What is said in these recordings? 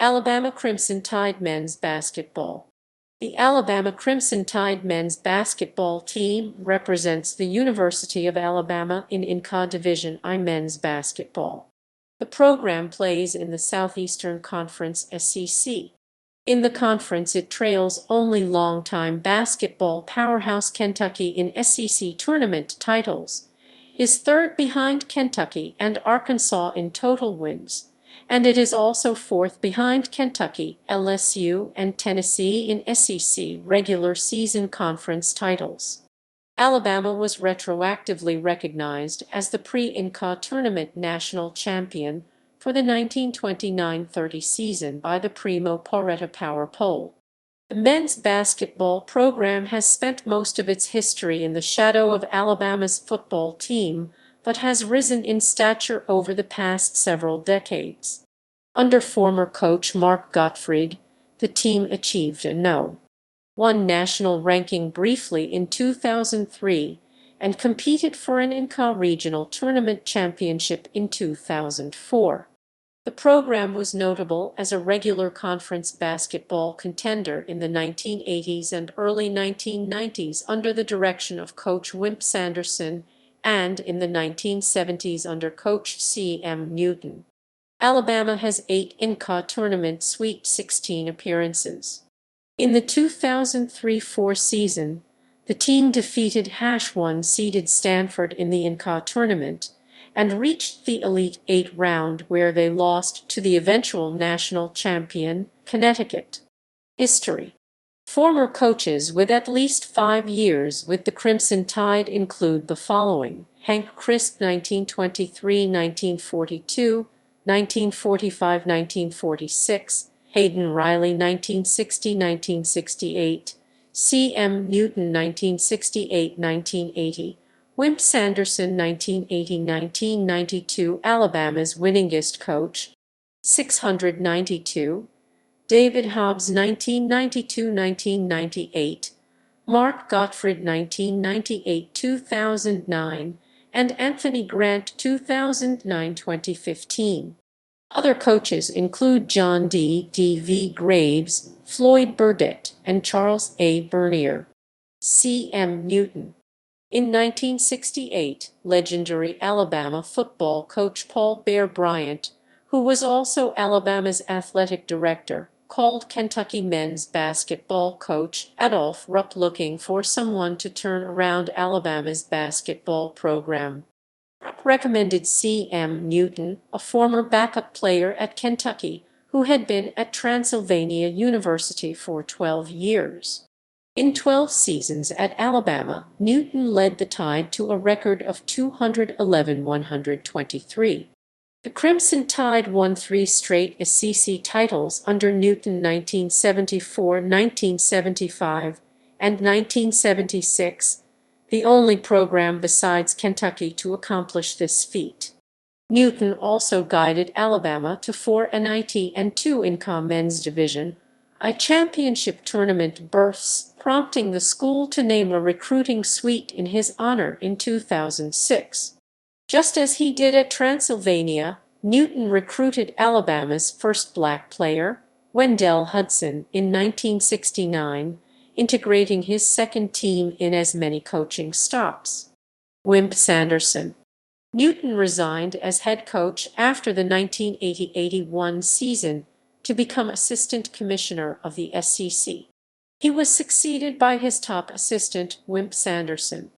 Alabama Crimson Tide men's basketball. The Alabama Crimson Tide men's basketball team represents the University of Alabama in NCAA Division I men's basketball. The program plays in the Southeastern Conference (SEC). In the conference, it trails only longtime basketball powerhouse Kentucky in SEC tournament titles, is third behind Kentucky and Arkansas in total wins, and it is also fourth behind Kentucky, LSU, and Tennessee in SEC regular season conference titles. Alabama was retroactively recognized as the pre-NCAA Tournament National Champion for the 1929-30 season by the Premo-Porretta Power Poll. The men's basketball program has spent most of its history in the shadow of Alabama's football team, but has risen in stature over the past several decades. Under former coach Mark Gottfried, the team achieved a No. 1 national ranking briefly in 2003 and competed for an NCAA Regional Tournament Championship in 2004. The program was notable as a regular conference basketball contender in the 1980s and early 1990s under the direction of Coach Wimp Sanderson and in the 1970s under Coach C.M. Newton. Alabama has 8 NCAA Tournament Sweet 16 appearances. In the 2003-04 season, the team defeated #1 seeded Stanford in the NCAA tournament and reached the Elite Eight round where they lost to the eventual national champion, Connecticut. History. Former coaches with at least 5 years with the Crimson Tide include the following: Hank Crisp 1923-1942, 1945-1946, Hayden Riley 1960-1968, C.M. Newton 1968-1980, Wimp Sanderson 1980-1992, Alabama's winningest coach, 692, David Hobbs 1992-1998, Mark Gottfried 1998-2009, and Anthony Grant 2009-2015. Other coaches include John D.V. Graves, Floyd Burdett, and Charles A. Bernier. C.M. Newton. In 1968, legendary Alabama football coach Paul Bear Bryant, who was also Alabama's athletic director, called Kentucky men's basketball coach Adolph Rupp looking for someone to turn around Alabama's basketball program. Rupp recommended C.M. Newton, a former backup player at Kentucky, who had been at Transylvania University for 12 years. In 12 seasons at Alabama, Newton led the Tide to a record of 211-123. The Crimson Tide won 3 straight SEC titles under Newton: 1974, 1975, and 1976, the only program besides Kentucky to accomplish this feat. Newton also guided Alabama to 4 NIT and 2 NCAA men's Division I championship tournament berths, prompting the school to name a recruiting suite in his honor in 2006. Just as he did at Transylvania, Newton recruited Alabama's first black player, Wendell Hudson, in 1969, integrating his second team in as many coaching stops. Wimp Sanderson. Newton resigned as head coach after the 1980-81 season to become assistant commissioner of the SEC. He was succeeded by his top assistant, Wimp Sanderson.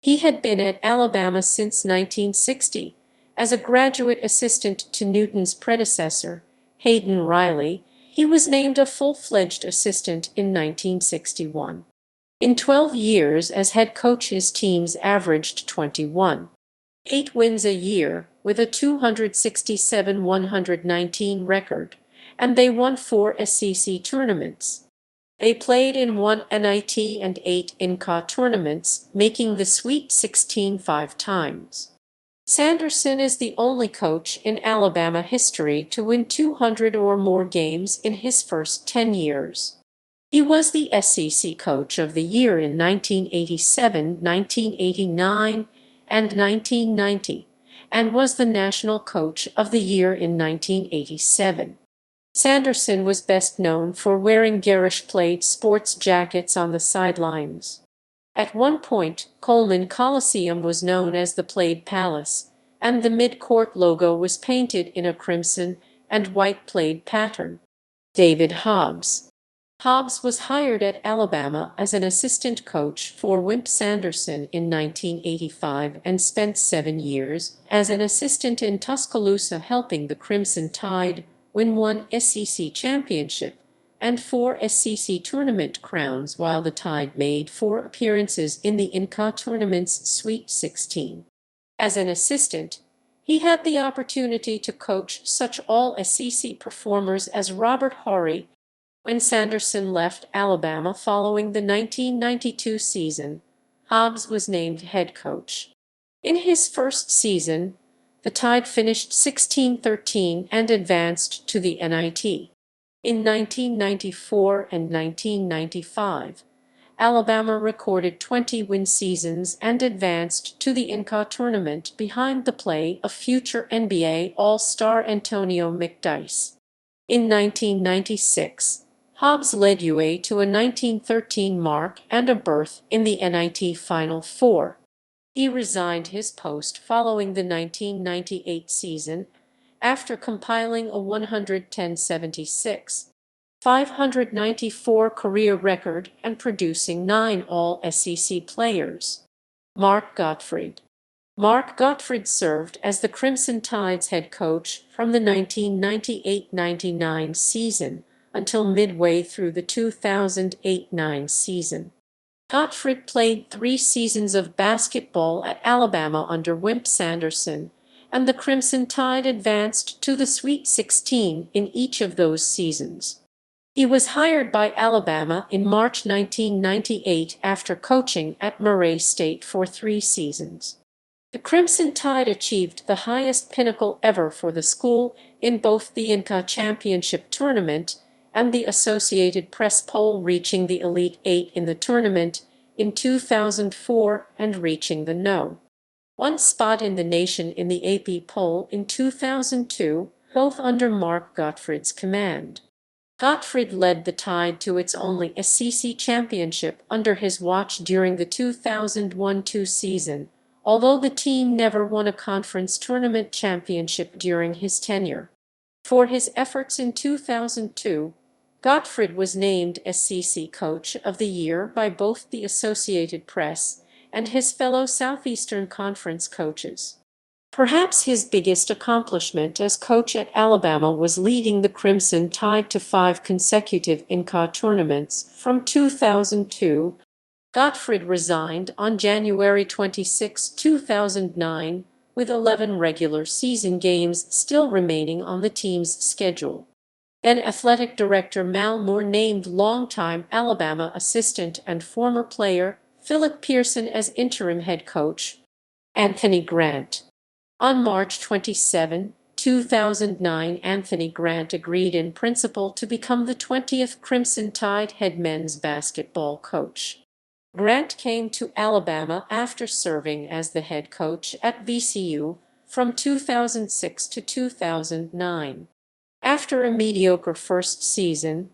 He had been at Alabama since 1960 as a graduate assistant to Newton's predecessor, Hayden Riley. He was named a full-fledged assistant in 1961. In 12 years as head coach, his teams averaged 21.8 wins a year with a 267-119 record, and they won 4 SEC tournaments. They played in 1 NIT and 8 NCAA tournaments, making the Sweet 16 5 times. Sanderson is the only coach in Alabama history to win 200 or more games in his first 10 years. He was the SEC Coach of the Year in 1987, 1989, and 1990, and was the National Coach of the Year in 1987. Sanderson was best known for wearing garish plaid sports jackets on the sidelines. At one point, Coleman Coliseum was known as the Plaid Palace, and the mid-court logo was painted in a crimson and white plaid pattern. David Hobbs. Hobbs was hired at Alabama as an assistant coach for Wimp Sanderson in 1985 and spent 7 years as an assistant in Tuscaloosa, helping the Crimson Tide win one SEC championship and 4 SEC tournament crowns, while the Tide made 4 appearances in the NCAA Tournament's Sweet 16. As an assistant, he had the opportunity to coach such all-SEC performers as Robert Horry. When Sanderson left Alabama following the 1992 season, Hobbs was named head coach. In his first season, the Tide finished 16-13 and advanced to the NIT. In 1994 and 1995, Alabama recorded 20-win seasons and advanced to the NCAA tournament behind the play of future NBA All-Star Antonio McDyess. In 1996, Hobbs led UA to a 1913 mark and a berth in the NIT Final Four. He resigned his post following the 1998 season after compiling a 110-76, 594 career record and producing 9 All-SEC players. Mark Gottfried. Mark Gottfried served as the Crimson Tide's head coach from the 1998-99 season until midway through the 2008-9 season. Gottfried played 3 seasons of basketball at Alabama under Wimp Sanderson, and the Crimson Tide advanced to the Sweet 16 in each of those seasons. He was hired by Alabama in March 1998 after coaching at Murray State for 3 seasons. The Crimson Tide achieved the highest pinnacle ever for the school in both the NCAA Championship Tournament and the Associated Press poll, reaching the Elite 8 in the tournament in 2004 and reaching the No. 1 spot in the nation in the AP poll in 2002, both under Mark Gottfried's command. Gottfried led the Tide to its only SEC championship under his watch during the 2001-2 season, although the team never won a conference tournament championship during his tenure. For his efforts in 2002, Gottfried was named SEC Coach of the Year by both the Associated Press and his fellow Southeastern Conference coaches. Perhaps his biggest accomplishment as coach at Alabama was leading the Crimson Tide to 5 consecutive NCAA tournaments from 2002. Gottfried resigned on January 26, 2009, with 11 regular season games still remaining on the team's schedule. Then athletic director Mal Moore named longtime Alabama assistant and former player Philip Pearson as interim head coach. Anthony Grant. On March 27, 2009, Anthony Grant agreed in principle to become the 20th Crimson Tide head men's basketball coach. Grant came to Alabama after serving as the head coach at VCU from 2006 to 2009. After a mediocre first season,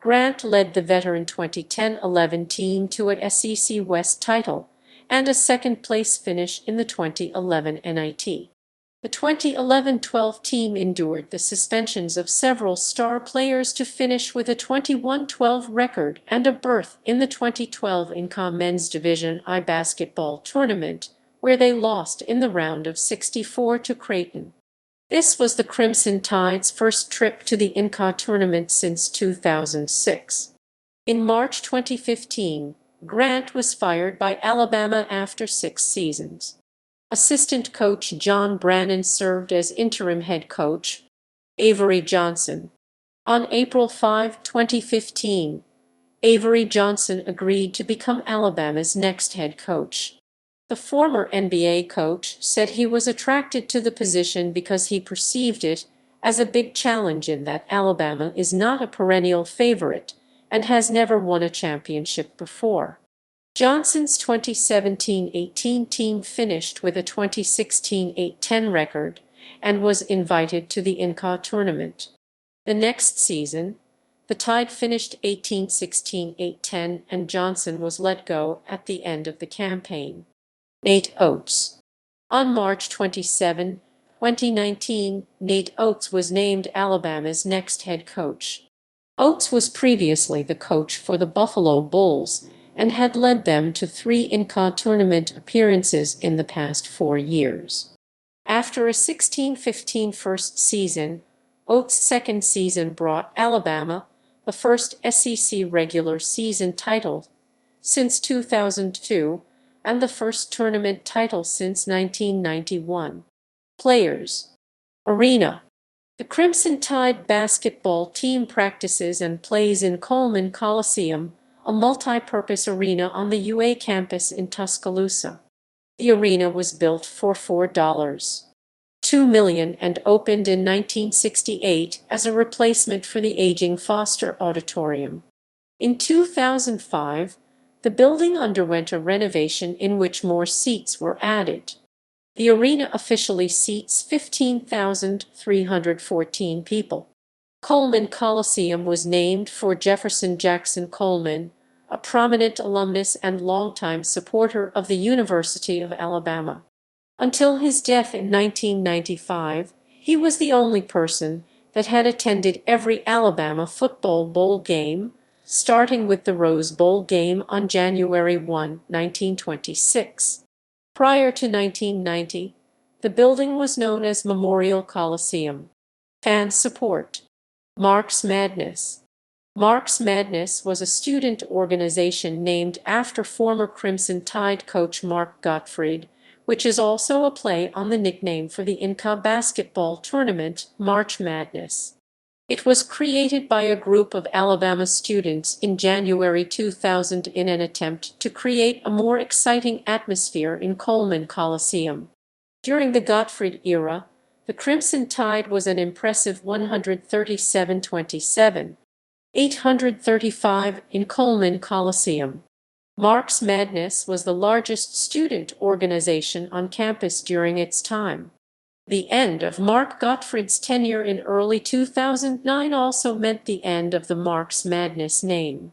Grant led the veteran 2010-11 team to an SEC West title and a second-place finish in the 2011 NIT. The 2011-12 team endured the suspensions of several star players to finish with a 21-12 record and a berth in the 2012 NCAA Men's Division I basketball tournament, where they lost in the round of 64 to Creighton. This was the Crimson Tide's first trip to the NCAA tournament since 2006. In March 2015, Grant was fired by Alabama after 6 seasons. Assistant coach John Brannon served as interim head coach. Avery Johnson. On April 5, 2015, Avery Johnson agreed to become Alabama's next head coach. The former NBA coach said he was attracted to the position because he perceived it as a big challenge in that Alabama is not a perennial favorite and has never won a championship before. Johnson's 2017-18 team finished with a 2016-8-10 record and was invited to the NCAA tournament. The next season, the Tide finished 18-16, 8-10, and Johnson was let go at the end of the campaign. Nate Oats. On March 27, 2019, Nate Oats was named Alabama's next head coach. Oats was previously the coach for the Buffalo Bulls and had led them to 3 NCAA tournament appearances in the past 4 years. After a 16-15 first season, Oats' second season brought Alabama the first SEC regular season title since 2002 and the first tournament title since 1991. Players. Arena. The Crimson Tide basketball team practices and plays in Coleman Coliseum, a multi-purpose arena on the UA campus in Tuscaloosa. The arena was built for $4.2 million and opened in 1968 as a replacement for the aging Foster Auditorium. In 2005, the building underwent a renovation in which more seats were added. The arena officially seats 15,314 people. Coleman Coliseum was named for Jefferson Jackson Coleman, a prominent alumnus and longtime supporter of the University of Alabama. Until his death in 1995, he was the only person that had attended every Alabama football bowl game, starting with the Rose Bowl game on January 1, 1926. Prior to 1990, the building was known as Memorial Coliseum. Fan support. Mark's Madness. Mark's Madness was a student organization named after former Crimson Tide coach Mark Gottfried, which is also a play on the nickname for the NCAA basketball tournament, March Madness. It was created by a group of Alabama students in January 2000 in an attempt to create a more exciting atmosphere in Coleman Coliseum. During the Gottfried era, the Crimson Tide was an impressive 137-27, 835 in Coleman Coliseum. Mark's Madness was the largest student organization on campus during its time. The end of Mark Gottfried's tenure in early 2009 also meant the end of the Mark's Madness name.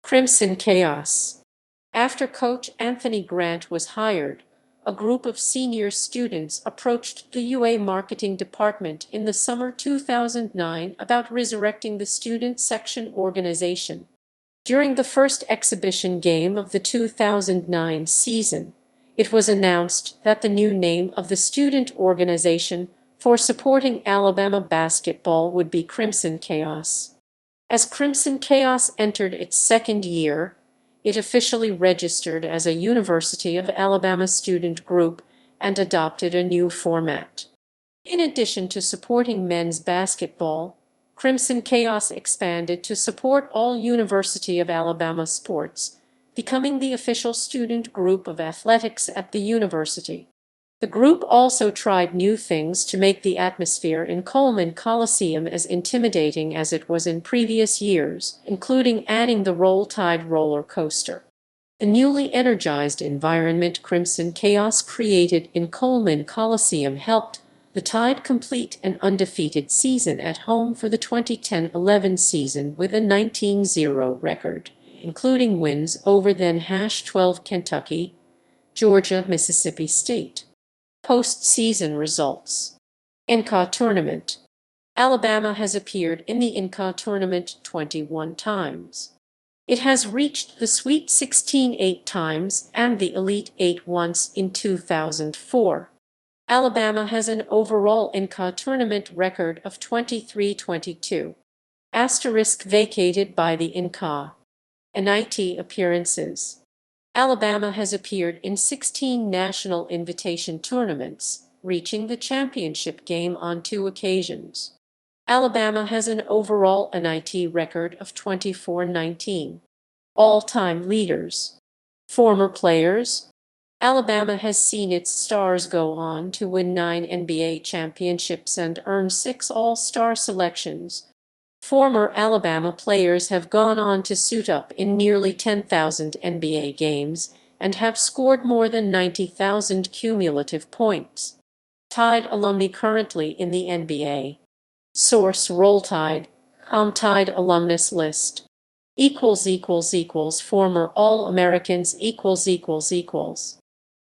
Crimson Chaos. After Coach Anthony Grant was hired, a group of senior students approached the UA marketing department in the summer 2009 about resurrecting the student section organization. During the first exhibition game of the 2009 season, it was announced that the new name of the student organization for supporting Alabama basketball would be Crimson Chaos. As Crimson Chaos entered its second year, it officially registered as a University of Alabama student group and adopted a new format. In addition to supporting men's basketball, Crimson Chaos expanded to support all University of Alabama sports, becoming the official student group of athletics at the university. The group also tried new things to make the atmosphere in Coleman Coliseum as intimidating as it was in previous years, including adding the Roll Tide roller coaster. The newly energized environment Crimson Chaos created in Coleman Coliseum helped the Tide complete an undefeated season at home for the 2010-11 season with a 19-0 record, including wins over then-12 Kentucky, Georgia, Mississippi State. Postseason results. NCAA Tournament. Alabama has appeared in the NCAA Tournament 21 times. It has reached the Sweet 16 8 times and the Elite 8 once in 2004. Alabama has an overall NCAA tournament record of 23-22. Asterisk vacated by the NCAA. NIT appearances. Alabama has appeared in 16 national invitation tournaments, reaching the championship game on 2 occasions. Alabama has an overall NIT record of 24-19. All-time leaders. Former players. Alabama has seen its stars go on to win 9 NBA championships and earn 6 All-Star selections. Former Alabama players have gone on to suit up in nearly 10,000 NBA games and have scored more than 90,000 cumulative points. Tide alumni currently in the NBA. Source: Roll Tide, Tide alumnus list. Former All-Americans